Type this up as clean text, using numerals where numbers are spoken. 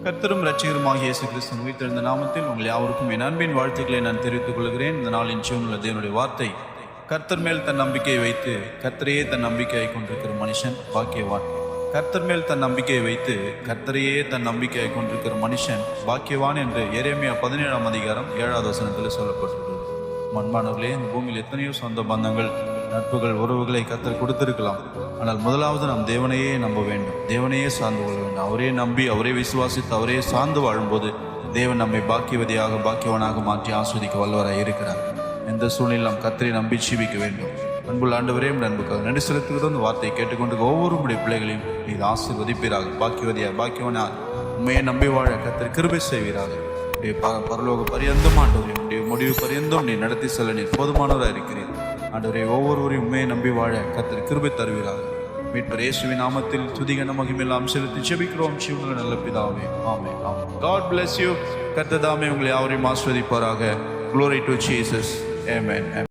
கர்த்தரும் இரட்சகருமாகிய இயேசு கிறிஸ்துவின் உயிர்த்தெழுந்த நாமத்தில் உங்கள் யாவருக்கும் என் அன்பின் வாழ்த்துக்களை நான் தெரிவித்துக் கொள்கிறேன். இந்த நாளின் ஜீவனுள்ள தேவனுடைய வார்த்தை, கர்த்தர் மேல் தன் நம்பிக்கையை வைத்து கர்த்தரையே தன் நம்பிக்கையை கொண்டிருக்கிற மனுஷன் பாக்கியவான். கர்த்தர் மேல் தன் நம்பிக்கையை வைத்து கர்த்தரையே தன் நம்பிக்கையை கொண்டிருக்கிற மனுஷன் பாக்கியவான் என்று எரேமியா 17ஆம் அதிகாரம் 7வது வசனத்தில் சொல்லப்பட்டுள்ளது. மண்பானவர்களே, இந்த பூமியில் எத்தனையோ சொந்த பந்தங்கள், நட்புகள், உறவுகளை கர்த்தர் கொடுத்திருக்கலாம். ஆனால் முதலாவது நாம் தேவனையே நம்ப வேண்டும், தேவனையே சார்ந்து கொள்ள வேண்டும். அவரே நம்பி, அவரே விசுவாசித்து, அவரே சார்ந்து வாழும்போது தேவன் நம்மை பாக்கியவதியாக, பாக்கியவனாக மாற்றி ஆஸ்வதிக்க வல்லவராக இருக்கிறார். எந்த சூழ்நிலையில் நாம் கர்த்தரை நம்பி ஜீவிக்க வேண்டும். அன்புள்ள ஆண்டவரே, நண்புக்காக நன்றி செலுத்துகிறோம். இந்த வார்த்தையை கேட்டுக்கொண்டு ஒவ்வொரு பிள்ளைகளையும் நீர் ஆசீர்வதிப்பீராக. பாக்கியவதியாக, பாக்கியவனாக உண்மையை நம்பி வாழ கர்த்தர் கிருபை செய்வீராக. பரலோக பரியந்தம் ஆண்டவரே, முடிவு பரியந்தம் நீ நடத்தி செல்ல நீர் போதுமானவராக இருக்கிறீர். ஆண்டவரே, ஒவ்வொருவரையும் உண்மையை நம்பி வாழ கர்த்தர் கிருபை தருவீராக. மீட்பர் இயேசுவின் நாமத்தில் துதிகன மகிமையெல்லாம் செலுத்தி ஜெபிக்கிறோம் ஜீவனுள்ள நல்ல பிதாவே, ஆமென். God bless you. கர்த்தர் தாமே உங்களை யாவரையும் ஆசீர்வதிப்பாராக. Glory to Jesus. Amen.